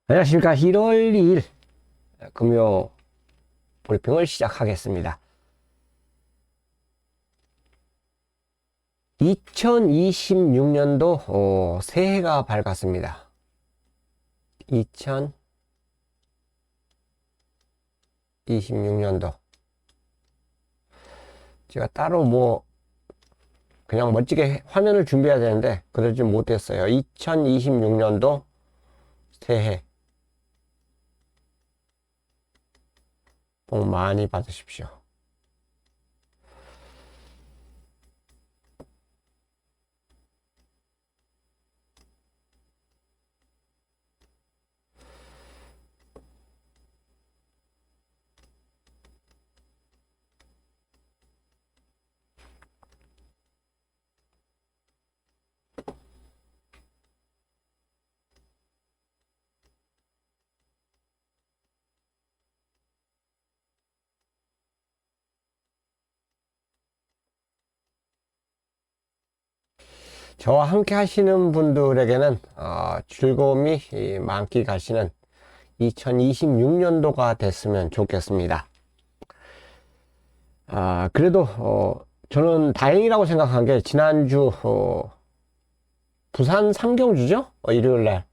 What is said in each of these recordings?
안녕하십니까. 1월 2일 금요 브리핑을 시작하겠습니다. 2026년도 새해가 밝았습니다. 2026년도 제가 따로 그냥 멋지게 화면을 준비해야 되는데 그러지 못했어요. 2026년도 새해 복 많이 받으십시오. 저와 함께 하시는 분들에게는 즐거움이 만끽하시는 2026년도가 됐으면 좋겠습니다. 그래도 저는 다행이라고 생각한 게 지난주 부산 삼경주죠? 일요일날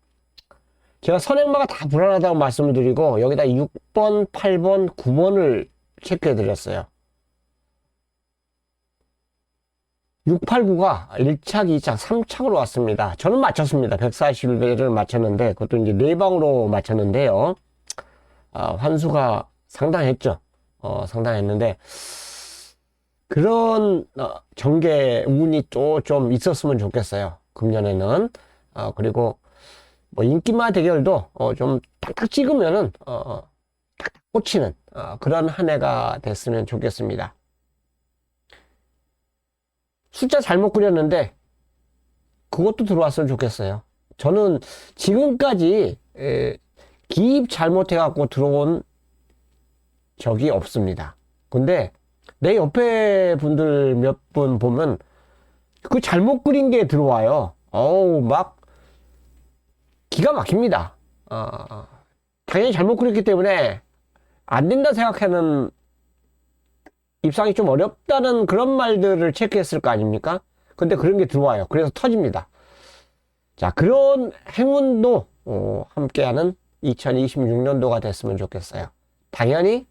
제가 선행마가 다 불안하다고 말씀을 드리고 여기다 6번, 8번, 9번을 체크해 드렸어요. 689가 1착, 2착, 3착으로 왔습니다. 저는 맞췄습니다. 141배를 맞췄는데 그것도 이제 4방으로 맞췄는데요. 환수가 상당했죠. 상당했는데 그런 전개 운이 또 좀 있었으면 좋겠어요. 금년에는. 그리고 인기마 대결도 좀 딱딱 찍으면은 딱딱 꽂히는 그런 한 해가 됐으면 좋겠습니다. 숫자 잘못 그렸는데 그것도 들어왔으면 좋겠어요. 저는 지금까지 기입 잘못해 갖고 들어온 적이 없습니다. 근데 내 옆에 분들 몇 분 보면 그 잘못 그린 게 들어와요. 막 기가 막힙니다. 당연히 잘못 그렸기 때문에 안 된다 생각하는 입상이 좀 어렵다는 그런 말들을 체크했을 거 아닙니까? 근데 그런 게 들어와요. 그래서 터집니다. 자, 그런 행운도 함께하는 2026년도가 됐으면 좋겠어요. 당연히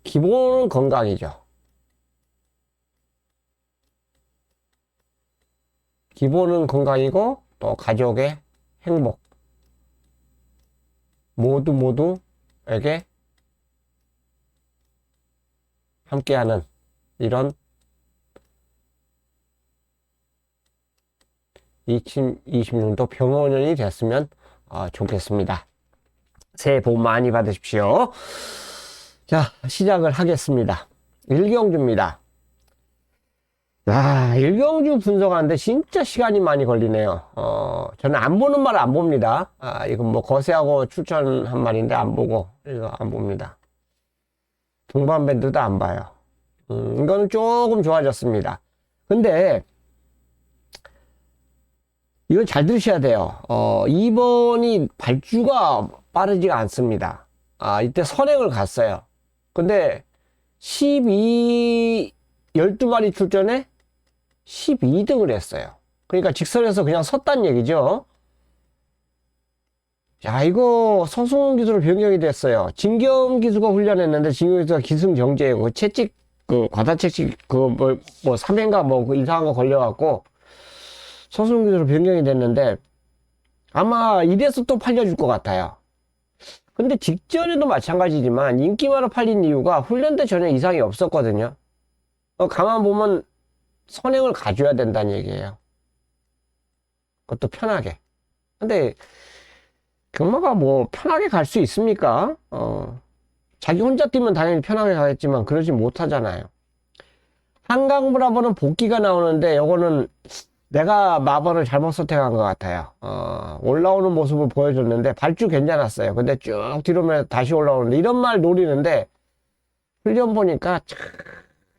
기본은 건강이죠. 기본은 건강이고 또 가족의 행복 모두에게 함께하는 이런 2026년도 병원년이 됐으면 좋겠습니다. 새해 복 많이 받으십시오. 자, 시작을 하겠습니다. 일경주입니다. 일경주 분석하는데 진짜 시간이 많이 걸리네요. 저는 안 보는 말을 안 봅니다. 이건 거세하고 추천한 말인데 안 보고, 이거 안 봅니다. 동반밴드도 안 봐요. 이거는 조금 좋아졌습니다. 근데, 이건 잘 들으셔야 돼요. 2번이 발주가 빠르지가 않습니다. 이때 선행을 갔어요. 근데 12마리 출전에 12등을 했어요. 그러니까 직선에서 그냥 섰단 얘기죠. 자, 이거 서승훈 기수로 변경이 됐어요. 진경 기수가 훈련했는데 진경 기수가 기승정지고 채찍 과다채찍 3회인가 이상한 거 걸려갖고 서승훈 기수로 변경이 됐는데 아마 이래서 또 팔려줄 것 같아요. 근데 직전에도 마찬가지지만 인기마로 팔린 이유가 훈련 때 전혀 이상이 없었거든요. 가만 보면 선행을 가져야 된다는 얘기예요. 그것도 편하게. 근데 경마가 편하게 갈 수 있습니까? 자기 혼자 뛰면 당연히 편하게 가겠지만 그러지 못하잖아요. 한강브라보는 복귀가 나오는데 요거는 내가 마번을 잘못 선택한 것 같아요. 올라오는 모습을 보여줬는데 발주 괜찮았어요. 근데 쭉 뒤로면 다시 올라오는데 이런 말 노리는데 훈련 보니까 참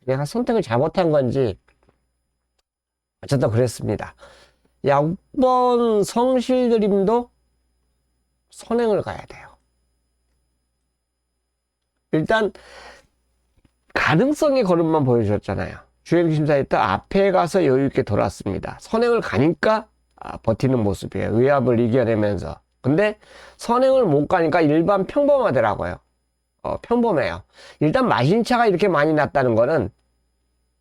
내가 선택을 잘못한 건지 어쨌든 그랬습니다. 야, 6번 성실드림도 선행을 가야 돼요. 일단 가능성의 걸음만 보여줬잖아요. 주행심사에 또 앞에 가서 여유있게 돌았습니다. 선행을 가니까 버티는 모습이에요. 외압을 이겨내면서. 근데 선행을 못 가니까 일반 평범하더라고요. 평범해요. 일단 마신차가 이렇게 많이 났다는 거는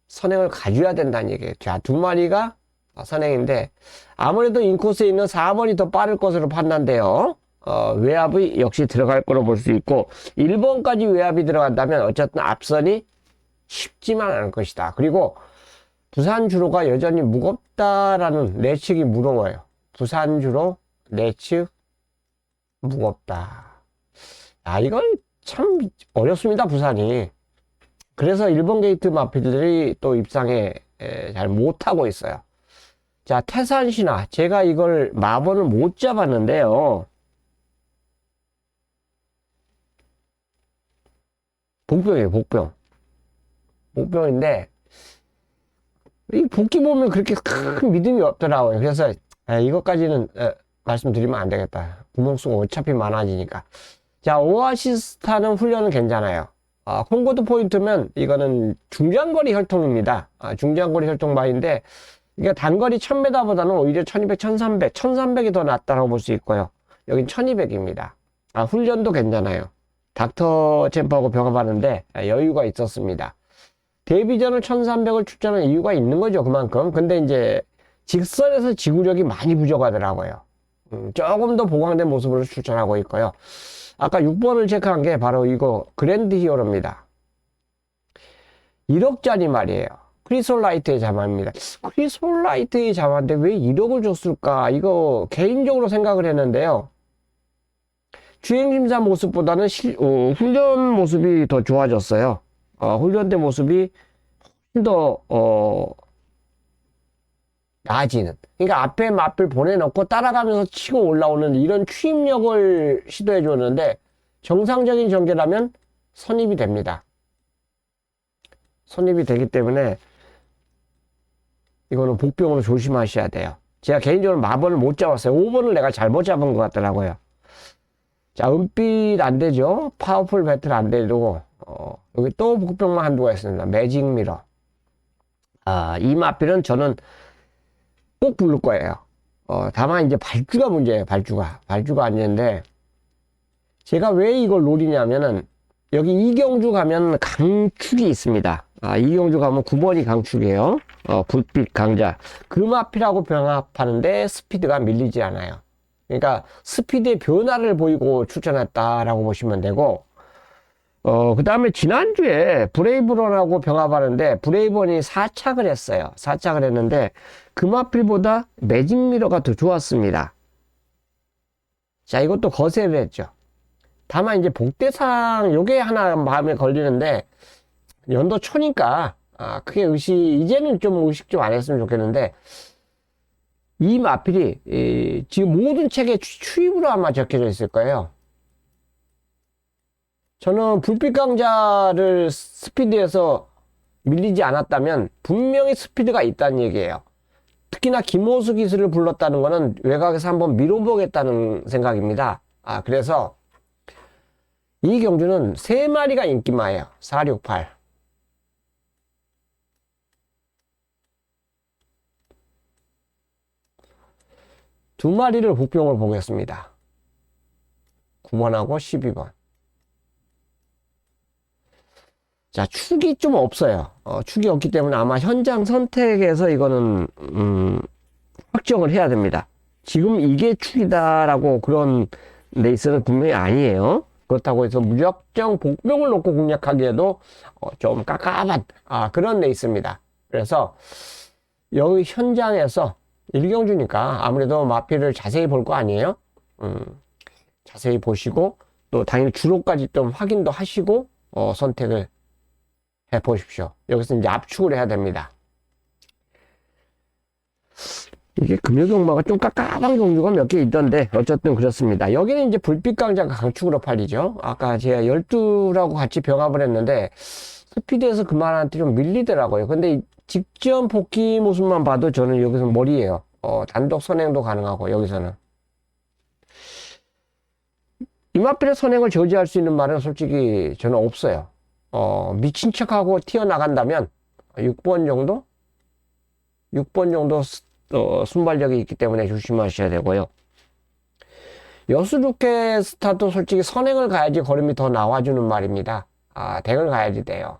선행을 가줘야 된다는 얘기예요. 자, 두 마리가 선행인데 아무래도 인코스에 있는 4번이 더 빠를 것으로 판단돼요. 외압이 역시 들어갈 거로 볼 수 있고 1번까지 외압이 들어간다면 어쨌든 앞선이 쉽지만 않을 것이다. 그리고 부산주로가 여전히 무겁다라는 내측이 무거워요. 부산주로 내측 무겁다. 이건 참 어렵습니다. 부산이. 그래서 일본 게이트 마필들이 또 입상에 잘 못하고 있어요. 자, 태산신화. 제가 이걸 마번을 못 잡았는데요. 복병이에요, 복병. 복병인데, 이 복귀 보면 그렇게 큰 믿음이 없더라고요. 그래서, 이것까지는 말씀드리면 안 되겠다. 구멍수가 어차피 많아지니까. 자, 오아시스타는 훈련은 괜찮아요. 콩고드 포인트면 이거는 중장거리 혈통입니다. 중장거리 혈통바인데, 이게 단거리 1000m보다는 오히려 1200, 1300, 1300이 더 낫다고 볼 수 있고요. 여긴 1200입니다. 훈련도 괜찮아요. 닥터 챔프하고 병합하는데 여유가 있었습니다. 데뷔전을 1300을 출전한 이유가 있는 거죠, 그만큼. 근데 이제 직선에서 지구력이 많이 부족하더라고요. 조금 더 보강된 모습으로 출전하고 있고요. 아까 6번을 체크한 게 바로 이거 그랜드 히어로입니다. 1억짜리 말이에요. 크리솔라이트의 자마입니다. 크리솔라이트의 자마인데 왜 1억을 줬을까? 이거 개인적으로 생각을 했는데요. 주행심사 모습보다는 훈련 모습이 더 좋아졌어요. 훈련된 모습이 훨씬 더 나아지는. 그러니까 앞에 마필 보내놓고 따라가면서 치고 올라오는 이런 추임력을 시도해 줬는데 정상적인 전개라면 선입이 됩니다. 선입이 되기 때문에 이거는 복병으로 조심하셔야 돼요. 제가 개인적으로 마번을 못 잡았어요. 5번을 내가 잘못 잡은 것 같더라고요. 자, 은빛 안 되죠? 파워풀 배틀 안 되고, 여기 또 복병만 한두가 있습니다. 매직 미러. 이 마필은 저는 꼭 부를 거예요. 다만 이제 발주가 문제예요. 발주가 안 되는데, 제가 왜 이걸 노리냐면은, 여기 이경주 가면 강축이 있습니다. 이경주 가면 9번이 강축이에요. 불빛 강자. 그 마필하고 병합하는데 스피드가 밀리지 않아요. 그러니까 스피드의 변화를 보이고 출전했다라고 보시면 되고, 그 다음에 지난주에 브레이브런하고 병합하는데 브레이브런이 4착을 했어요. 4착을 했는데 그 마필보다 매직 미러가 더 좋았습니다. 자, 이것도 거세를 했죠. 다만 이제 복대상 요게 하나 마음에 걸리는데 연도 초니까 크게 이제는 좀 의식 좀 안 했으면 좋겠는데, 이 마필이 지금 모든 책에 추입으로 아마 적혀져 있을 거예요. 저는 불빛 강자를 스피드에서 밀리지 않았다면 분명히 스피드가 있다는 얘기예요. 특히나 김호수 기술을 불렀다는 거는 외곽에서 한번 밀어보겠다는 생각입니다. 그래서 이 경주는 3마리가 인기마예요. 4, 6, 8. 두 마리를 복병을 보겠습니다. 9번하고 12번. 자, 축이 좀 없어요. 축이 없기 때문에 아마 현장 선택에서 이거는 확정을 해야 됩니다. 지금 이게 축이다라고 그런 레이스는 분명히 아니에요. 그렇다고 해서 무작정 복병을 놓고 공략하기에도 좀 깝깝한 그런 레이스입니다. 그래서 여기 현장에서 일경주니까 아무래도 마필을 자세히 볼 거 아니에요? 자세히 보시고 또 당연히 주로까지 좀 확인도 하시고 선택을 해 보십시오. 여기서 이제 압축을 해야 됩니다. 이게 금요 경마가 좀 깝깝한 경주가 몇 개 있던데 어쨌든 그렇습니다. 여기는 이제 불빛 강자가 강축으로 팔리죠. 아까 제가 12라고 같이 병합을 했는데 스피드에서 그만한테 좀 밀리더라고요. 근데 직전 복귀 모습만 봐도 저는 여기서 머리예요. 단독 선행도 가능하고 여기서는 이마필의 선행을 저지할 수 있는 말은 솔직히 저는 없어요. 미친 척하고 튀어나간다면 6번 정도? 6번 정도 순발력이 있기 때문에 조심하셔야 되고요. 여수루케 스타도 솔직히 선행을 가야지 걸음이 더 나와주는 말입니다. 댕을 가야지 돼요.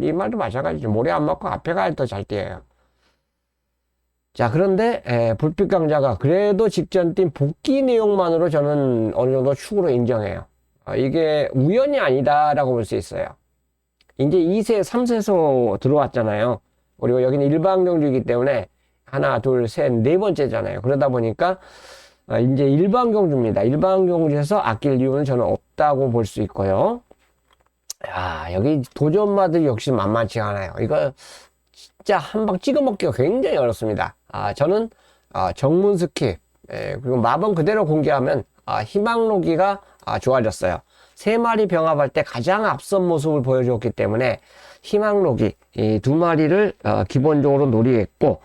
이 말도 마찬가지죠. 모래 안 맞고 앞에 가야 더 잘 뛰어요. 자, 그런데 불빛 강자가 그래도 직전 뛴 복귀 내용만으로 저는 어느 정도 축으로 인정해요. 이게 우연이 아니다라고 볼 수 있어요. 이제 2세, 3세에서 들어왔잖아요. 그리고 여기는 일반 경주이기 때문에 하나, 둘, 셋, 네 번째잖아요. 그러다 보니까 이제 일반 경주입니다. 일반 경주에서 아낄 이유는 저는 없다고 볼 수 있고요. 야, 여기 도전마들 역시 만만치 않아요. 이거 진짜 한 방 찍어 먹기가 굉장히 어렵습니다. 저는 정문 스킵 그리고 마번 그대로 공개하면 희망로기가 좋아졌어요. 세 마리 병합할 때 가장 앞선 모습을 보여줬기 때문에 희망로기 이 두 마리를 기본적으로 노리겠고,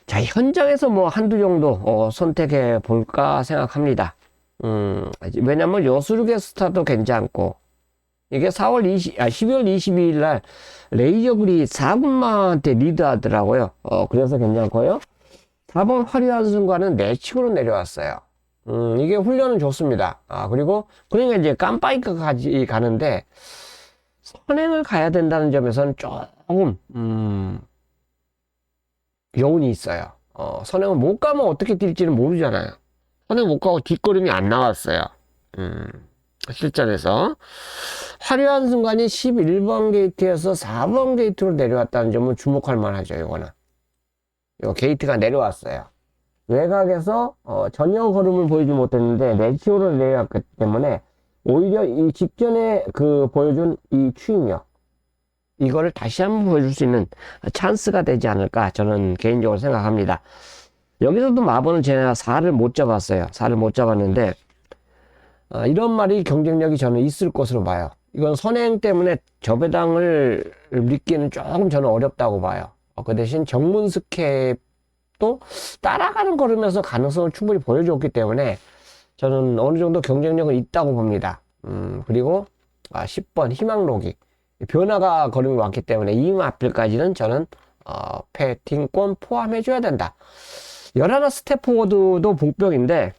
자, 현장에서 뭐 한두 정도 선택해 볼까 생각합니다. 왜냐면 여수르게 스타도 괜찮고, 이게 12월 22일 날 레이저글이 4군마한테 리드하더라고요. 그래서 괜찮고요. 4번 화려한 순간은 내측으로 내려왔어요. 이게 훈련은 좋습니다. 그리고 그러니까 이제 깜빠이까지 가는데 선행을 가야 된다는 점에서는 조금 여운이 있어요. 선행을 못 가면 어떻게 뛸지는 모르잖아요. 선행 못 가고 뒷걸음이 안 나왔어요. 실전에서 화려한 순간이 11번 게이트에서 4번 게이트로 내려왔다는 점은 주목할 만하죠. 이거는 요 게이트가 내려왔어요. 외곽에서 전혀 걸음을 보이지 못했는데 내치오로 내려왔기 때문에 오히려 이 직전에 보여준 이 추임력, 이거를 다시 한번 보여줄 수 있는 찬스가 되지 않을까 저는 개인적으로 생각합니다. 여기서도 마번은 제가 4를 못 잡았어요. 4를 못 잡았는데 이런 말이 경쟁력이 저는 있을 것으로 봐요. 이건 선행 때문에 저배당을 믿기는 조금 저는 어렵다고 봐요. 그 대신 정문 스캡도 따라가는 걸으면서 가능성을 충분히 보여줬기 때문에 저는 어느 정도 경쟁력은 있다고 봅니다. 그리고 10번 희망로기 변화가 걸음이 왔기 때문에 이 앞길까지는 저는 패팅권 포함해 줘야 된다. 11 스태포워드도 복병인데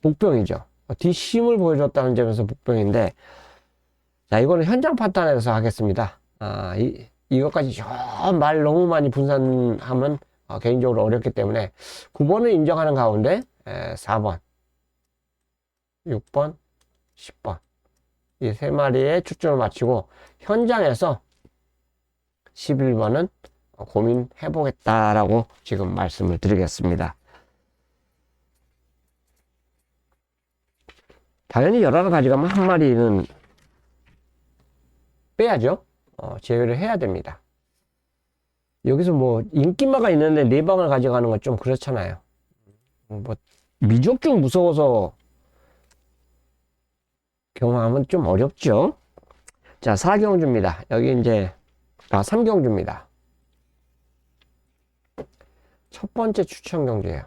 복병이죠. 뒷심을 보여줬다는 점에서 복병인데, 자, 이거는 현장 판단에서 하겠습니다. 이것까지 말 너무 많이 분산하면 개인적으로 어렵기 때문에 9번을 인정하는 가운데 4번, 6번, 10번 이 세 마리의 출전을 마치고 현장에서 11번은 고민해 보겠다라고 지금 말씀을 드리겠습니다. 당연히 11가지가면 한 마리는 빼야죠. 제외를 해야 됩니다. 여기서 뭐 인기마가 있는데 4방을 가져가는 건 좀 그렇잖아요. 뭐 미적중 무서워서 경험하면 좀 어렵죠. 자, 4경주입니다. 여기 이제 3경주입니다. 첫 번째 추천 경주예요.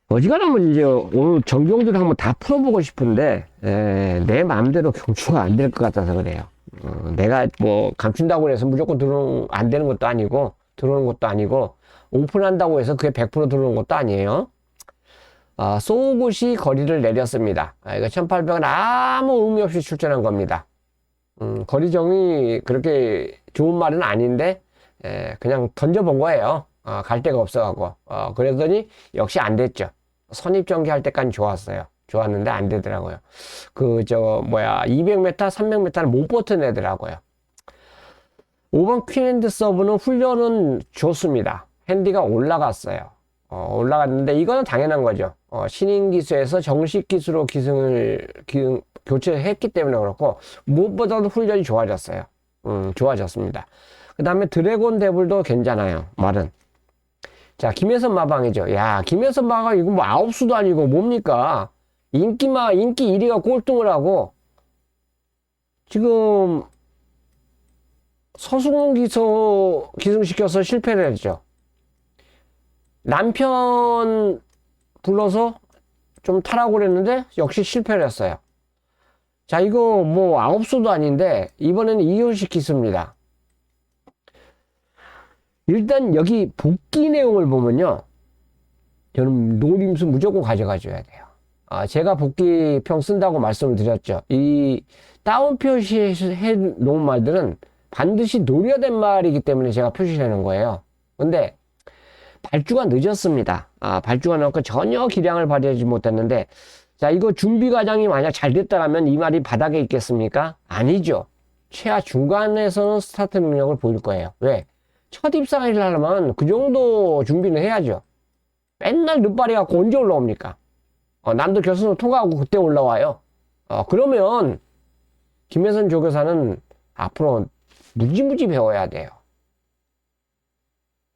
어지간하면 이제 오늘 정경주를 한번 다 풀어보고 싶은데 내 마음대로 경주가 안 될 것 같아서 그래요. 내가 뭐 감춘다고 해서 무조건 안 되는 것도 아니고 들어오는 것도 아니고 오픈한다고 해서 그게 100% 들어오는 것도 아니에요. 소굿이 거리를 내렸습니다. 이거 1800은 아무 의미 없이 출전한 겁니다. 거리 정이 그렇게 좋은 말은 아닌데 그냥 던져본 거예요. 갈 데가 없어갖고 그랬더니 역시 안 됐죠. 선입전개 할 때까지 좋았어요. 좋았는데 안 되더라고요. 200m, 300m를 못 버텨내더라고요. 5번 퀸핸드 서브는 훈련은 좋습니다. 핸디가 올라갔어요. 올라갔는데 이거는 당연한 거죠. 신인 기수에서 정식 기수로 교체했기 때문에 그렇고 무엇보다도 훈련이 좋아졌어요. 좋아졌습니다. 그 다음에 드래곤 데블도 괜찮아요. 말은. 자, 김혜선 마방이죠. 야, 김혜선 마방 이거 뭐 아홉수도 아니고 뭡니까? 인기 1위가 꼴등을 하고 지금 서승훈 기승시켜서 실패를 했죠. 남편 불러서 좀 타라고 그랬는데 역시 실패를 했어요. 자, 이거 뭐 아홉수도 아닌데 이번에는 이효식 기수입니다. 일단 여기 복귀 내용을 보면요, 저는 노림수 무조건 가져가줘야 돼요. 제가 복귀평 쓴다고 말씀을 드렸죠. 이 다운 표시해 놓은 말들은 반드시 노려야 될 말이기 때문에 제가 표시해 놓은 거예요. 근데 발주가 늦었습니다. 발주가 늦고 전혀 기량을 발휘하지 못했는데, 자, 이거 준비 과정이 만약 잘 됐다면 이 말이 바닥에 있겠습니까? 아니죠. 최하 중간에서는 스타트 능력을 보일 거예요. 왜? 첫 입상을 하려면 그 정도 준비는 해야죠. 맨날 늦발이 갖고 언제 올라옵니까? 남들 결승을 통과하고 그때 올라와요. 그러면 김혜선 조교사는 앞으로 무지무지 배워야 돼요.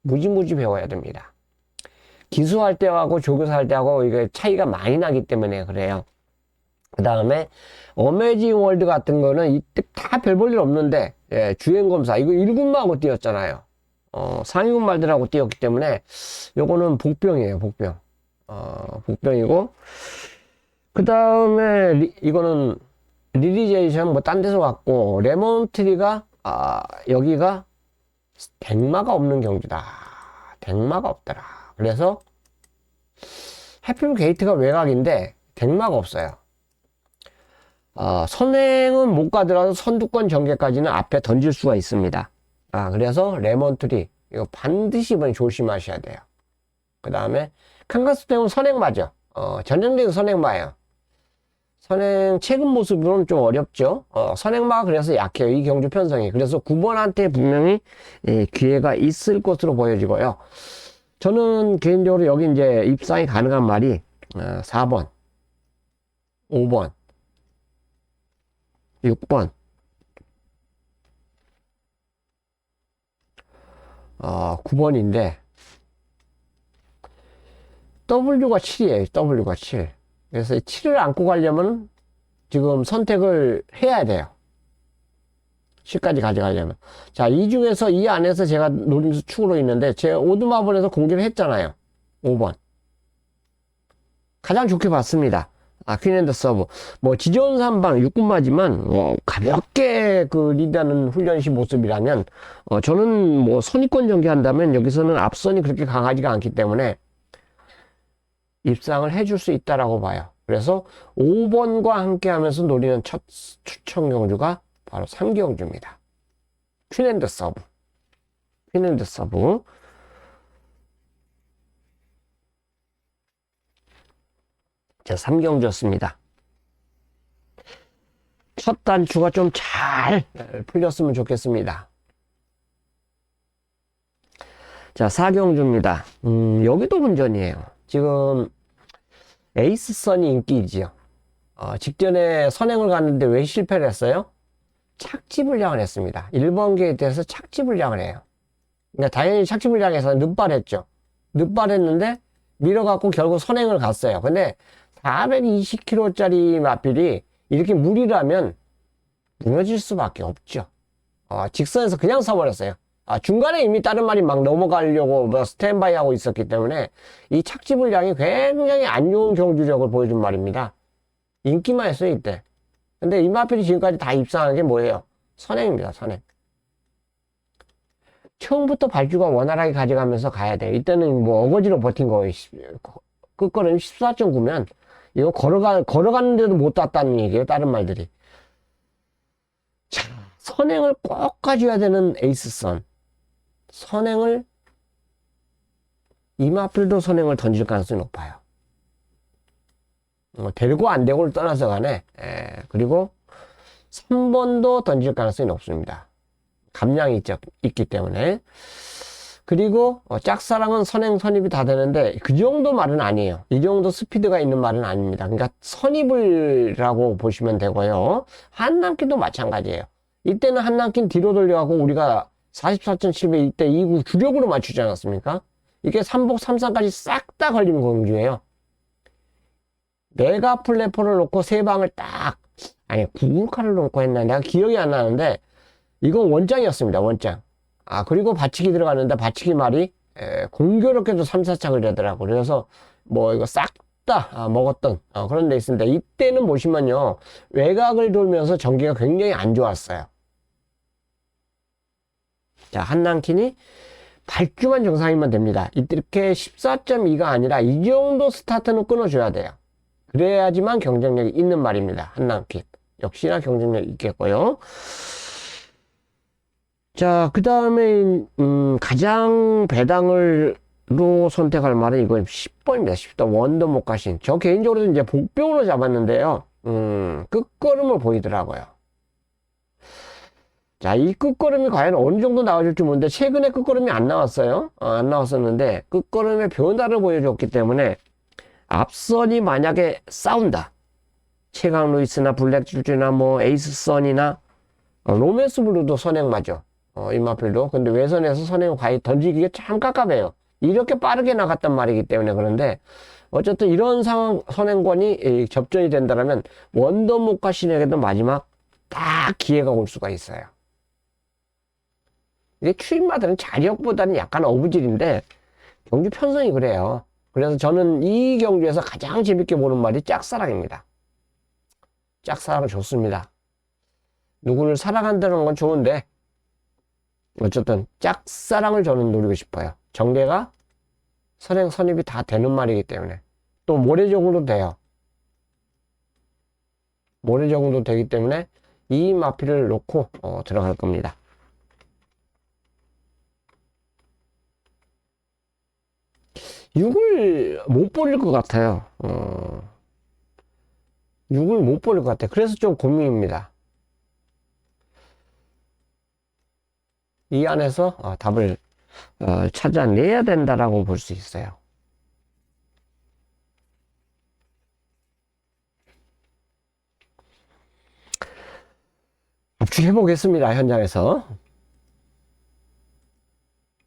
무지무지 배워야 됩니다. 기수할 때하고 조교사 할 때하고 이게 차이가 많이 나기 때문에 그래요. 그 다음에 어메이징 월드 같은 거는 이때 다 별 볼 일 없는데, 예, 주행검사 이거 1군마하고 뛰었잖아요. 상위군 말들하고 뛰었기 때문에 요거는 복병이에요. 복병. 복병이고, 그 다음에 이거는 리리제이션 뭐 딴 데서 왔고, 레몬트리가 여기가 댕마가 없는 경주다. 댕마가 없더라. 그래서 해필 게이트가 외곽인데 댕마가 없어요. 선행은 못 가더라도 선두권 전개까지는 앞에 던질 수가 있습니다. 그래서 레몬트리 이거 반드시 이번에 조심하셔야 돼요. 그 다음에 칸가스템은 선행마죠. 전형적인 선행마예요. 선행 최근 모습으로는 좀 어렵죠. 선행마가 그래서 약해요. 이 경주 편성이. 그래서 9번한테 분명히 기회가 있을 것으로 보여지고요. 저는 개인적으로 여기 이제 입상이 가능한 말이 4번, 5번, 6번, 9번인데 W가 7이에요. W가 7. 그래서 7을 안고 가려면 지금 선택을 해야 돼요. 10까지 가져가려면. 자, 이 중에서 이 안에서 제가 노림수 축으로 있는데 제가 오드마블에서 공개를 했잖아요. 5번. 가장 좋게 봤습니다. 퀸앤더 서브. 뭐 지존 3방 6군마지만 가볍게 그 리드하는 훈련시 모습이라면 저는 뭐 선의권 전개한다면 여기서는 앞선이 그렇게 강하지가 않기 때문에 입상을 해줄 수 있다라고 봐요. 그래서 5번과 함께 하면서 노리는 첫 추천 경주가 바로 3경주입니다. 퀸앤더 서브. 퀸앤더 서브. 자, 3경주였습니다. 첫 단추가 좀 잘 풀렸으면 좋겠습니다. 자, 4경주입니다. 여기도 분전이에요. 지금 에이스선이 인기이지요. 직전에 선행을 갔는데 왜 실패를 했어요? 착지불량을 했습니다. 1번 게이트에서 착지불량을 해요. 그러니까 당연히 착지불량에서 늦발했죠. 늦발했는데 밀어갖고 결국 선행을 갔어요. 근데 420km짜리 마필이 이렇게 무리를 하면 무너질 수밖에 없죠. 직선에서 그냥 서버렸어요. 중간에 이미 다른 말이 막 넘어가려고 뭐 스탠바이 하고 있었기 때문에 이 착지불량이 굉장히 안 좋은 경주력을 보여준 말입니다. 인기만 했어요, 이때. 근데 이 마필이 지금까지 다 입상한 게 뭐예요? 선행입니다, 선행. 처음부터 발주가 원활하게 가져가면서 가야 돼요. 이때는 뭐 어거지로 버틴 거예요. 끝거리는 14.9면 이거 걸어가는데도 못 땄다는 얘기예요, 다른 말들이. 자, 선행을 꼭 가져야 되는 에이스선. 선행을, 이마필도 선행을 던질 가능성이 높아요. 되고 안 되고를 떠나서 간에, 그리고 3번도 던질 가능성이 높습니다. 감량이 있기 때문에. 그리고 짝사랑은 선행 선입이 다 되는데 그 정도 말은 아니에요. 이 정도 스피드가 있는 말은 아닙니다. 그러니까 선입을라고 보시면 되고요. 한남기도 마찬가지예요. 이때는 한남기 뒤로 돌려가고 우리가 44.7배 이때 2구 주력으로 맞추지 않았습니까? 이게 3복 3상까지 싹 다 걸리는 경주예요. 내가 플랫포를 놓고 세 방을 딱, 아니 9굴카를 놓고 했나 내가 기억이 안 나는데 이건 원장이었습니다. 원장. 그리고 받치기 들어갔는데 받치기 말이 공교롭게도 3, 4착을 되더라고. 그래서 뭐 이거 싹 다 먹었던 그런 데 있습니다. 이때는 보시면요, 외곽을 돌면서 전기가 굉장히 안 좋았어요. 자, 한남킨이 발주만 정상이면 됩니다. 이렇게 14.2가 아니라 이 정도 스타트는 끊어줘야 돼요. 그래야지만 경쟁력이 있는 말입니다. 한남킨 역시나 경쟁력 있겠고요. 자, 그 다음에 가장 배당을 로 선택할 말은 이건 10번입니다. 10번 원더 못 가신. 저 개인적으로 이제 복병으로 잡았는데요. 끝걸음을 보이더라고요. 자, 이 끝걸음이 과연 어느 정도 나와줄지 모르는데 최근에 끝걸음이 안 나왔어요. 안 나왔었는데 끝걸음의 변화를 보여줬기 때문에 앞선이 만약에 싸운다. 최강 루이스나 블랙 주주나 뭐 에이스 선이나 로맨스 블루도 선행마죠. 임마필도. 근데 외선에서 선행 과연 던지기가 참 깝깝해요. 이렇게 빠르게 나갔단 말이기 때문에. 그런데 어쨌든 이런 상황 선행권이 접전이 된다면 원더목과 신에게도 마지막 딱 기회가 올 수가 있어요. 이게 추임마들은 자력보다는 약간 어부질인데 경주 편성이 그래요. 그래서 저는 이 경주에서 가장 재밌게 보는 말이 짝사랑입니다. 짝사랑 좋습니다. 누구를 사랑한다는 건 좋은데 어쨌든 짝사랑을 저는 노리고 싶어요. 정계가 선행 선입이 다 되는 말이기 때문에. 또 모래적으로 돼요. 모래적으로 되기 때문에 이 마피를 놓고 들어갈 겁니다. 육을 못 버릴 것 같아요. 6을 못 버릴 것 같아요. 그래서 좀 고민입니다. 이 안에서 답을 찾아내야 된다라고 볼 수 있어요. 압축해 보겠습니다. 현장에서.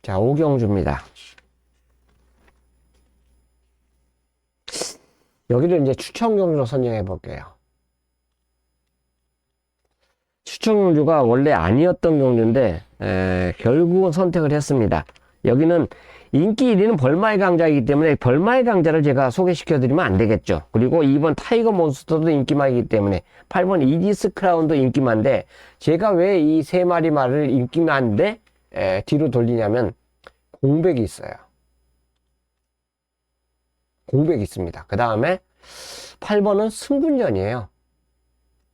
자, 오경주입니다. 여기를 이제 추천 경주로 선정해 볼게요. 추천 경주가 원래 아니었던 경주인데 결국은 선택을 했습니다. 여기는 인기 1위는 벌마의 강자이기 때문에 벌마의 강자를 제가 소개시켜 드리면 안 되겠죠. 그리고 2번 타이거 몬스터도 인기마이기 때문에 8번 이지스 크라운도 인기마인데 제가 왜 이 세 마리 말을 인기마인데 뒤로 돌리냐면 공백이 있어요. 공백이 있습니다. 그 다음에 8번은 승분전이에요.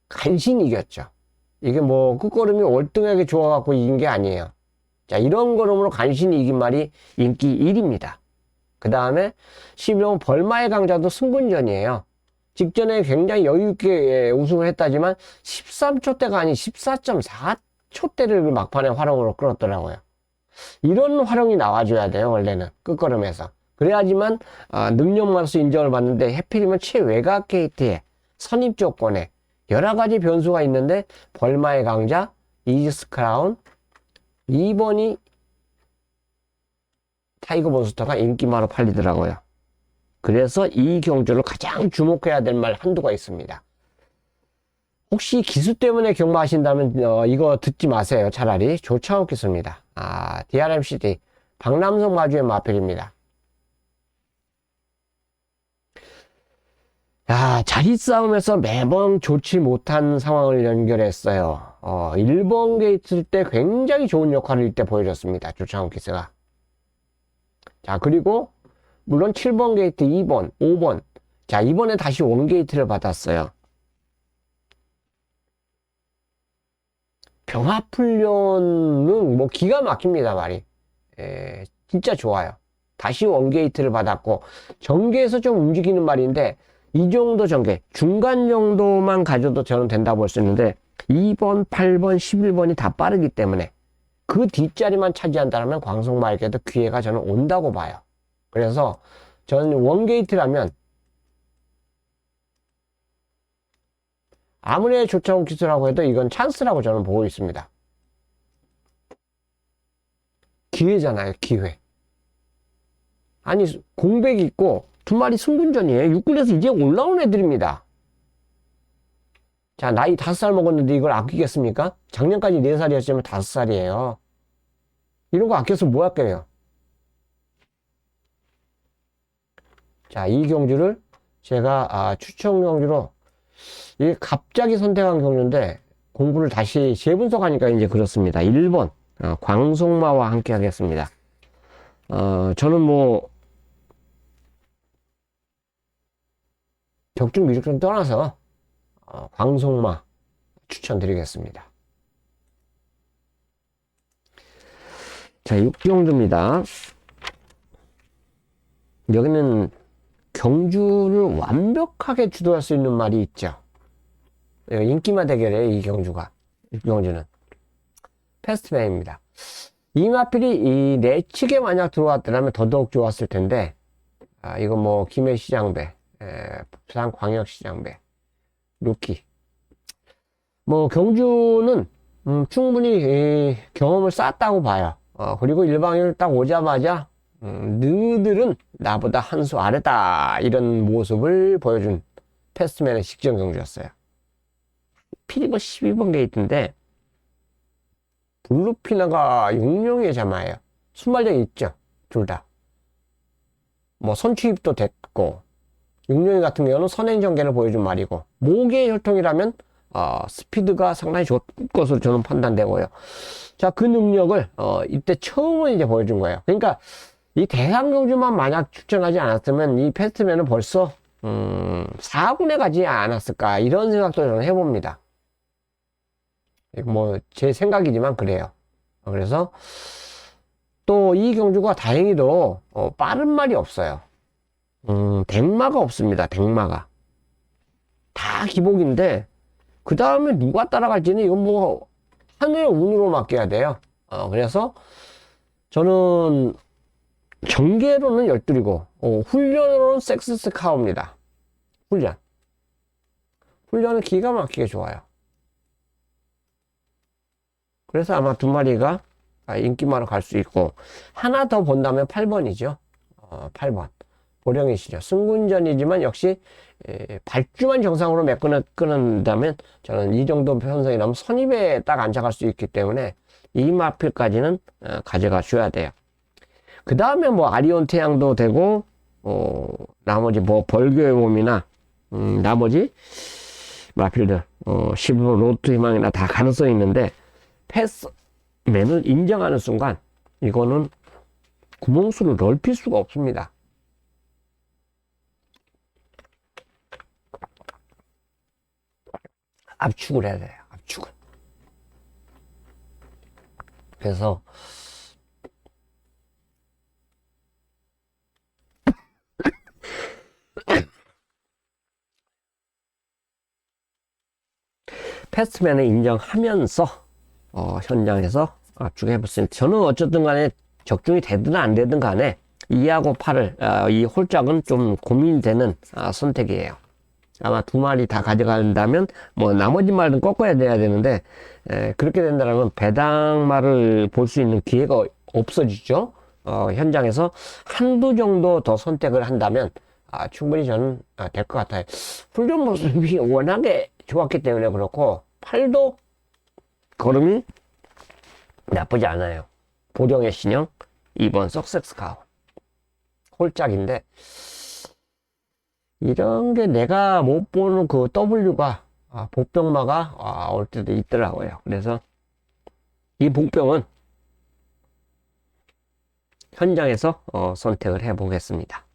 간신히 이겼죠. 이게 뭐 끝걸음이 월등하게 좋아갖고 이긴 게 아니에요. 자, 이런 걸음으로 간신히 이긴 말이 인기 1위입니다. 그 다음에 11번 벌마의 강자도 승분전이에요. 직전에 굉장히 여유있게 우승을 했다지만 13초대가 아닌 14.4초대를 막판에 활용으로 끌었더라고요. 이런 활용이 나와줘야 돼요. 원래는 끝걸음에서. 그래야지만 능력만으로서 인정을 받는데 해필이면 최외곽 게이트에 선입 조건에 여러가지 변수가 있는데 벌마의 강자, 이지스 크라운, 2번이 타이거 몬스터가 인기마로 팔리더라고요. 그래서 이 경주를 가장 주목해야 될 말 한두가 있습니다. 혹시 기수 때문에 경마하신다면 이거 듣지 마세요. 차라리 조창욱 기수입니다. DRMCD 박남성 마주의 마필입니다. 자리 싸움에서 매번 좋지 못한 상황을 연결했어요. 1번 게이트 때 굉장히 좋은 역할을 이때 보여줬습니다. 조창욱 기수가. 자, 그리고 물론 7번 게이트, 2번, 5번. 자, 이번에 다시 원게이트를 받았어요. 병합훈련은 뭐 기가 막힙니다, 말이. 진짜 좋아요. 다시 원게이트를 받았고, 전개에서 좀 움직이는 말인데, 이 정도 전개, 중간 정도만 가져도 저는 된다고 볼 수 있는데, 2번, 8번, 11번이 다 빠르기 때문에, 그 뒷자리만 차지한다면 광석마에게도 기회가 저는 온다고 봐요. 그래서 저는 원게이트라면, 아무리 조차원 기술하고 해도 이건 찬스라고 저는 보고 있습니다. 기회잖아요, 기회. 아니, 공백이 있고, 두 마리 승분전이에요. 육군에서 이제 올라온 애들입니다. 자, 나이 5살 먹었는데 이걸 아끼겠습니까? 작년까지 4살이었지만 5살이에요. 이런 거 아껴서 뭐 할게요? 자, 이 경주를 제가 추천 경주로 이게 갑자기 선택한 경주인데 공부를 다시 재분석하니까 이제 그렇습니다. 1번 광송마와 함께 하겠습니다. 저는 뭐 적중 미적중 떠나서 광송마 추천드리겠습니다. 자, 6경주입니다. 여기는 경주를 완벽하게 주도할 수 있는 말이 있죠. 인기마 대결이에요, 이 경주가. 이 경주는 패스트맨입니다. 이 마필이 이 내측에 만약 들어왔더라면 더더욱 좋았을 텐데, 이거 뭐 김해시장배, 부산광역시장배, 루키. 뭐 경주는 충분히 경험을 쌓았다고 봐요. 그리고 일방을 딱 오자마자 너희들은 나보다 한 수 아래다, 이런 모습을 보여준 패스트맨의 직전 경주였어요. 피리버 12번 게이트인데 블루피나가 용룡의 자마예요. 순발력이 있죠, 둘 다. 뭐 선취입도 됐고, 용룡이 같은 경우는 선행전개를 보여준 말이고, 목의 혈통이라면 스피드가 상당히 좋을 것으로 저는 판단되고요. 자, 그 능력을 이때 처음으로 이제 보여준 거예요. 그러니까 이 대상경주만 만약 추천하지 않았으면 이 패스트맨은 벌써 4군에 가지 않았을까, 이런 생각도 저는 해봅니다. 뭐 제 생각이지만 그래요. 그래서 또 이 경주가 다행히도 빠른 말이 없어요. 댕마가 없습니다. 댕마가 다 기복인데 그 다음에 누가 따라갈지는 이건 뭐 하늘의 운으로 맡겨야 돼요. 그래서 저는 전개로는 12이고 훈련으로는 섹스스카우입니다. 훈련은 기가 막히게 좋아요. 그래서 아마 두 마리가 인기마로 갈 수 있고, 하나 더 본다면 8번이죠. 8번 보령이시죠. 승군전이지만 역시 발주만 정상으로 끊는다면 저는 이 정도 편성이라면 선입에 딱 안착할 수 있기 때문에 이 마필까지는 가져가 줘야 돼요. 그 다음에 뭐 아리온 태양도 되고 나머지 뭐 벌교의 몸이나 나머지 마필들 실버 로트 희망이나 다 가능성이 있는데, 패스맨을 인정하는 순간 이거는 구멍수를 넓힐 수가 없습니다. 압축을 해야 돼요. 압축을. 그래서 패스트맨을 인정하면서 현장에서 압축해봤습니다. 저는 어쨌든 간에 적중이 되든 안 되든 간에 2하고 8을 이 홀짝은 좀 고민되는 선택이에요. 아마 두 마리 다 가져간다면 뭐 나머지 말은 꺾어야 돼야 되는데, 그렇게 된다면 배당말을 볼 수 있는 기회가 없어지죠. 현장에서 한두 정도 더 선택을 한다면 충분히 저는 될 것 같아요. 훈련 모습이 워낙에 좋았기 때문에 그렇고, 팔도 걸음이 나쁘지 않아요. 보령의 신형 2번 석섹스카우 홀짝인데, 이런 게 내가 못 보는 그 W가 복병마가 올 때도 있더라고요. 그래서 이 복병은 현장에서 선택을 해 보겠습니다.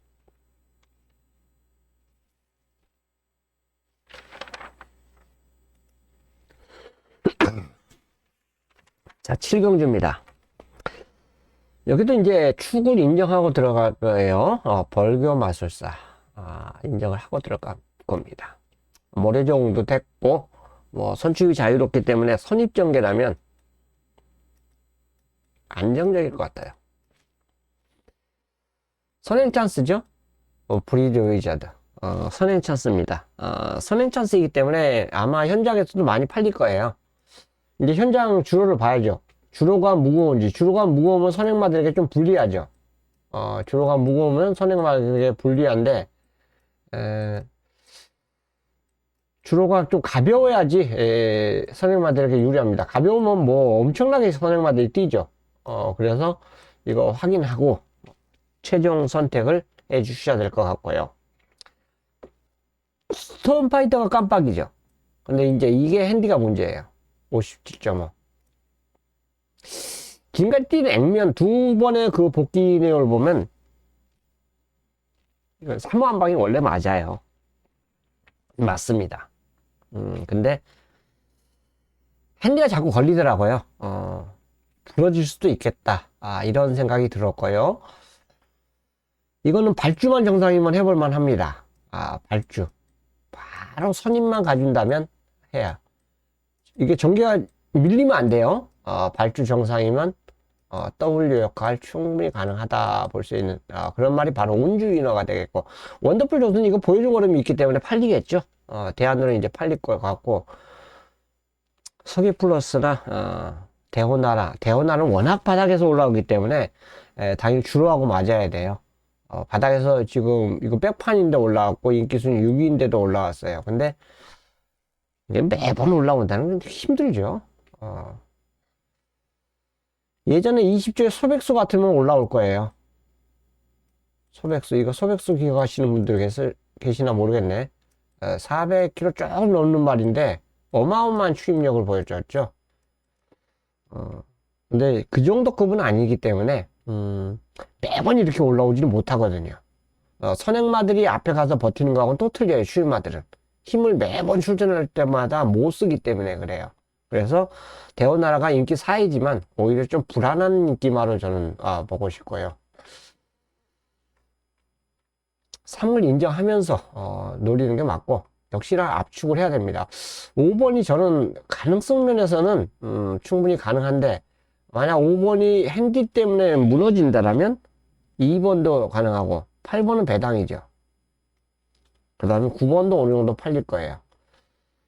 자, 7경주입니다. 여기도 이제 축을 인정하고 들어갈 거예요. 벌교 마술사 인정을 하고 들어갈 겁니다. 모래종도 됐고 뭐 선축이 자유롭기 때문에 선입전개라면 안정적일 것 같아요. 선행 찬스죠. 브리드 웨이자드 선행 찬스입니다. 선행 찬스이기 때문에 아마 현장에서도 많이 팔릴 거예요. 이제 현장 주로를 봐야죠. 주로가 무거운지. 주로가 무거우면 선행마들에게 좀 불리하죠. 주로가 무거우면 선행마들에게 불리한데, 주로가 좀 가벼워야지 선행마들에게 유리합니다. 가벼우면 뭐 엄청나게 선행마들이 뛰죠. 그래서 이거 확인하고 최종 선택을 주셔야 될 것 같고요. 스톰파이터가 깜빡이죠. 근데 이제 이게 핸디가 문제예요. 57.5. 지금까지 뛴 액면 두 번의 그 복귀 내용을 보면, 이건 3호 한 방이 원래 맞아요. 맞습니다. 근데, 핸디가 자꾸 걸리더라고요. 부러질 수도 있겠다. 이런 생각이 들었고요. 이거는 발주만 정상이면 해볼만 합니다. 발주. 바로 선임만 가준다면 해야. 이게 전기가 밀리면 안 돼요. 발주 정상이면 W 역할 충분히 가능하다 볼 수 있는 그런 말이 바로 온주인어가 되겠고, 원더풀 조수는 이거 보여준 걸음이 있기 때문에 팔리겠죠. 대안으로 이제 팔릴 것 같고, 서귀플러스나 대호나는 워낙 바닥에서 올라오기 때문에 당연히 주로하고 맞아야 돼요. 바닥에서 지금 이거 백판인데 올라왔고 인기순위 6위인데도 올라왔어요. 근데 이게 매번 올라온다는 건 힘들죠. 예전에 20조의 소백수 같으면 올라올 거예요. 소백수, 이거 소백수 기억하시는 분들 계시나 모르겠네. 400km 쭉 넘는 말인데 어마어마한 추임력을 보여줬죠. 근데 그 정도 급은 아니기 때문에 매번 이렇게 올라오지는 못하거든요. 선행마들이 앞에 가서 버티는 거하고는 또 틀려요. 추임마들은 힘을 매번 출전할 때마다 못 쓰기 때문에 그래요. 그래서 대호나라가 인기 4위지만 오히려 좀 불안한 인기마로 저는 보고 싶고요. 3을 인정하면서 노리는 게 맞고, 역시나 압축을 해야 됩니다. 5번이 저는 가능성 면에서는 충분히 가능한데, 만약 5번이 핸디 때문에 무너진다라면 2번도 가능하고 8번은 배당이죠. 그 다음에 9번도 어느 정도 팔릴 거예요.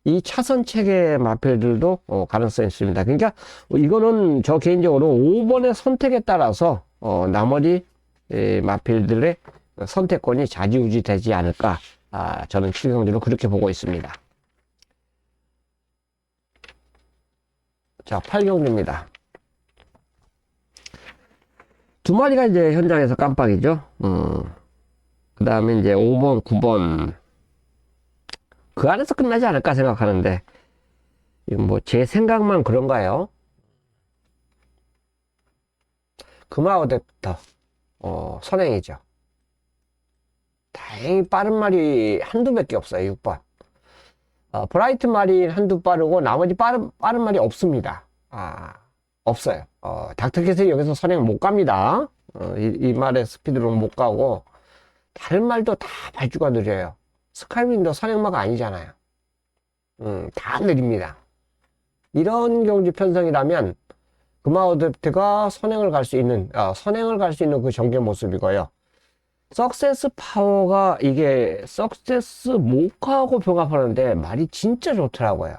이 차선 체계 마필들도 가능성이 있습니다. 그러니까 이거는 저 개인적으로 5번의 선택에 따라서 나머지 마필들의 선택권이 좌지우지 되지 않을까, 저는 7경주로 그렇게 보고 있습니다. 자, 8경주입니다. 두 마리가 이제 현장에서 깜빡이죠. 그 다음에 이제 5번, 9번. 그 안에서 끝나지 않을까 생각하는데, 이건 뭐 제 생각만 그런가요? 금화어댑터, 선행이죠. 다행히 빠른 말이 한두 밖에 없어요. 6번. 브라이트 말이 한두 빠르고 나머지 빠른 말이 없습니다. 없어요. 닥터캣이 여기서 선행 못 갑니다. 이 말의 스피드로는 못 가고, 다른 말도 다 발주가 느려요. 스카이윈도 선행마가 아니잖아요. 다 느립니다. 이런 경주 편성이라면 금화어댑트가 선행을 갈 수 있는 그 전개 모습이고요. 석세스 파워가 이게 석세스 모카하고 병합하는데 말이 진짜 좋더라고요.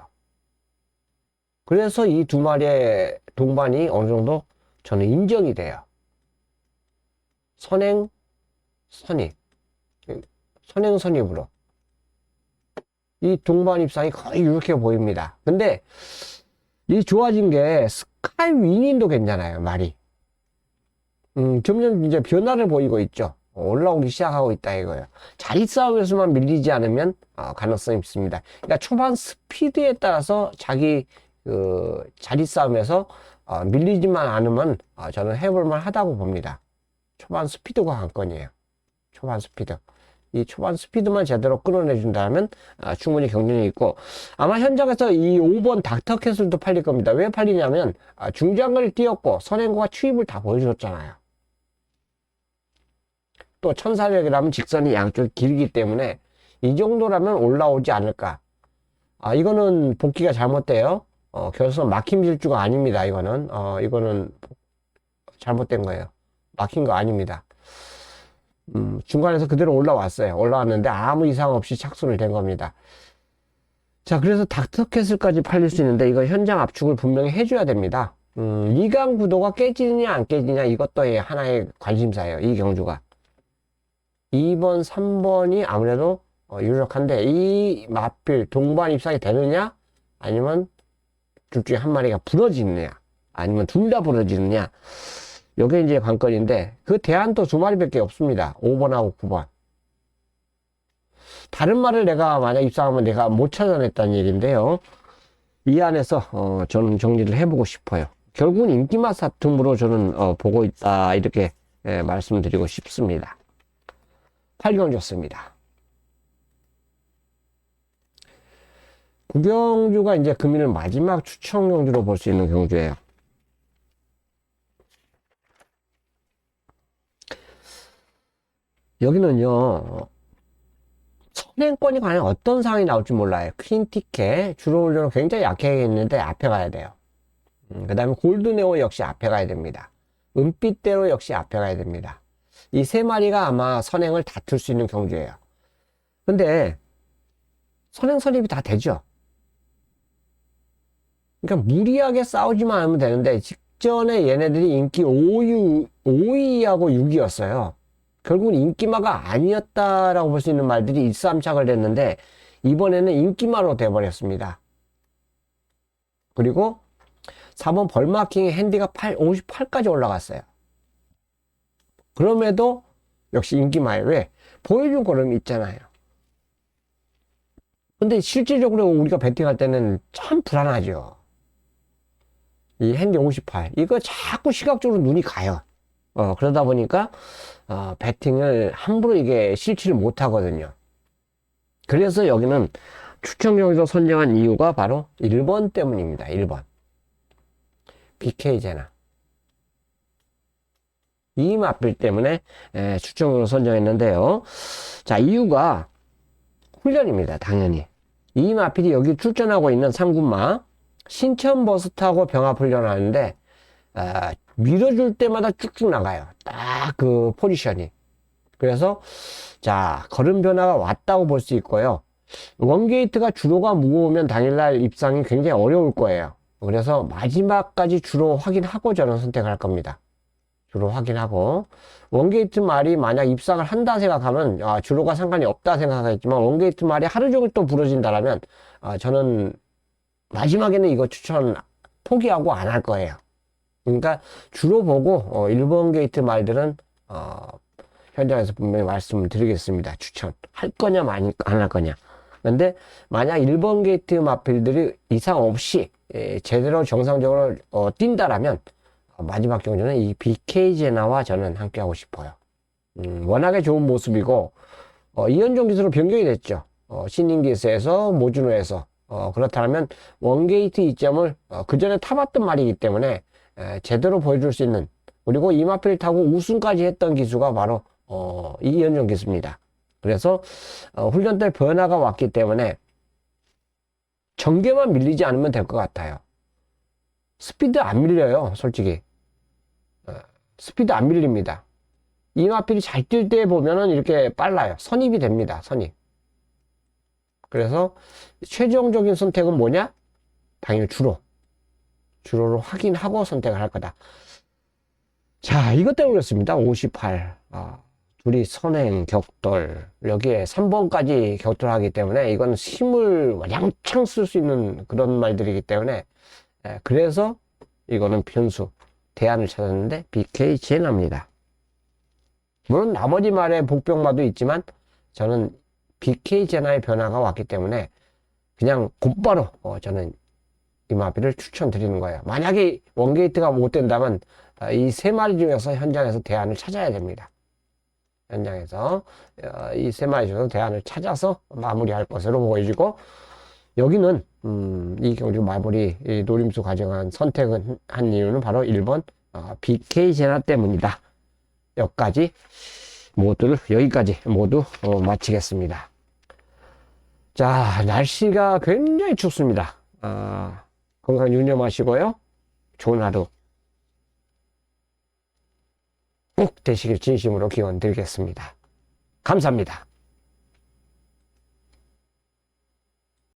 그래서 이 두 마리의 동반이 어느 정도 저는 인정이 돼요. 선행, 선입으로. 이 동반 입상이 거의 이렇게 보입니다. 근데 이 좋아진 게 스카이윈인도 괜찮아요, 말이. 점점 이제 변화를 보이고 있죠. 올라오기 시작하고 있다 이거예요. 자리 싸움에서만 밀리지 않으면 가능성이 있습니다. 그러니까 초반 스피드에 따라서 자기 자리 싸움에서 밀리지만 않으면 저는 해볼만 하다고 봅니다. 초반 스피드가 관건이에요. 초반 스피드. 이 초반 스피드만 제대로 끌어내준다면 충분히 경쟁이 있고, 아마 현장에서 이 5번 닥터캐슬도 팔릴 겁니다. 왜 팔리냐면 중장거리 뛰었고 선행과 추입을 다 보여줬잖아요. 또 1400이라면 직선이 양쪽 길기 때문에 이 정도라면 올라오지 않을까. 이거는 복귀가 잘못돼요. 결선 막힌 질주가 아닙니다. 이거는 잘못된 거예요. 막힌 거 아닙니다. 중간에서 그대로 올라왔어요. 올라왔는데 아무 이상 없이 착수를 된 겁니다. 자, 그래서 닥터캐슬까지 팔릴 수 있는데 이거 현장 압축을 분명히 해줘야 됩니다. 이강 구도가 깨지느냐 안 깨지느냐 이것도 하나의 관심사예요. 이 경주가 2번 3번이 아무래도 유력한데, 이 마필 동반 입상이 되느냐 아니면 둘 중에 한 마리가 부러지느냐 아니면 둘 다 부러지느냐, 요게 이제 관건인데, 그 대안도 두 마리밖에 없습니다. 5번하고 9번. 다른 말을 내가 만약 입상하면 내가 못 찾아냈다는 얘기인데요. 이 안에서 저는 정리를 해보고 싶어요. 결국은 인기맛 다툼으로 저는 보고 있다, 이렇게 말씀드리고 싶습니다. 8경 좋습니다. 구경주가 이제 금일은 마지막 추천 경주로 볼 수 있는 경주예요. 여기는요, 선행권이 과연 어떤 상황이 나올지 몰라요. 퀸 티켓, 주로 훈련은 굉장히 약하게 있는데 앞에 가야 돼요. 그 다음에 골드네오 역시 앞에 가야 됩니다. 은빛대로 역시 앞에 가야 됩니다. 이 세 마리가 아마 선행을 다툴 수 있는 경주예요. 근데 선행 선입이 다 되죠. 그러니까 무리하게 싸우지만 않으면 되는데, 직전에 얘네들이 인기 5위하고 6위였어요. 결국은 인기마가 아니었다라고 볼 수 있는 말들이 일삼착을 했는데, 이번에는 인기마로 돼버렸습니다. 그리고 4번 벌마킹의 핸디가 58까지 올라갔어요. 그럼에도 역시 인기마에 왜? 보여준 걸음이 있잖아요. 근데 실질적으로 우리가 배팅할 때는 참 불안하죠. 이 핸디 58 이거 자꾸 시각적으로 눈이 가요. 그러다 보니까 배팅을 함부로 이게 실치를 못 하거든요. 그래서 여기는 추천 경기도 선정한 이유가 바로 1번 때문입니다. 1번 BK제나 이 맛빌 때문에 추천 경기도 선정했는데요. 자, 이유가 훈련입니다. 당연히 이 마필이 여기 출전하고 있는 3군마 신천 버스 타고 병합 훈련을 하는데, 밀어줄 때마다 쭉쭉 나가요. 딱 그 포지션이. 그래서, 자, 걸음 변화가 왔다고 볼 수 있고요. 원게이트가 주로가 무거우면 당일날 입상이 굉장히 어려울 거예요. 그래서 마지막까지 주로 확인하고 저는 선택을 할 겁니다. 주로 확인하고. 원게이트 말이 만약 입상을 한다 생각하면, 주로가 상관이 없다 생각하겠지만, 원게이트 말이 하루 종일 또 부러진다라면, 저는 마지막에는 이거 추천 포기하고 안 할 거예요. 그러니까 주로 보고 1번 게이트 말들은 현장에서 분명히 말씀을 드리겠습니다. 추천 할 거냐 안 할 거냐. 근데 만약 1번 게이트 마필들이 이상 없이 제대로 정상적으로 뛴다라면 마지막 경주는 이 BK제나와 저는 함께 하고 싶어요. 워낙에 좋은 모습이고 이현종 기수로 변경이 됐죠. 신인기에서 모준호에서 그렇다면 원게이트 이점을 그 전에 타봤던 말이기 때문에 제대로 보여줄 수 있는, 그리고 이마필 타고 우승까지 했던 기수가 바로 이현종 기수입니다. 그래서 훈련 때 변화가 왔기 때문에 전개만 밀리지 않으면 될 것 같아요. 스피드 안 밀려요, 솔직히. 스피드 안 밀립니다. 이마필이 잘 뛸 때 보면은 이렇게 빨라요. 선입이 됩니다. 선입. 그래서 최종적인 선택은 뭐냐? 당연히 주로를 확인하고 선택을 할 거다. 자, 이것 때문에 그렇습니다. 58 둘이 선행 격돌, 여기에 3번까지 격돌하기 때문에 이건 힘을 왕창 쓸 수 있는 그런 말들이기 때문에, 그래서 이거는 변수 대안을 찾았는데 BK제나입니다. 물론 나머지 말에 복병마도 있지만 저는 BK제나의 변화가 왔기 때문에 그냥 곧바로 저는 이마비를 추천드리는 거예요. 만약에 원게이트가 못 된다면 이 세 마리 중에서 현장에서 대안을 찾아야 됩니다. 현장에서 이 세 마리 중에서 대안을 찾아서 마무리할 것으로 보여지고, 여기는 이 경주 마무리 노림수 가져간 선택은 한 이유는 바로 1번 BK제나 때문이다. 여기까지 여기까지 모두 마치겠습니다. 자, 날씨가 굉장히 춥습니다. 건강 유념하시고요. 좋은 하루 꼭 되시길 진심으로 기원 드리겠습니다. 감사합니다.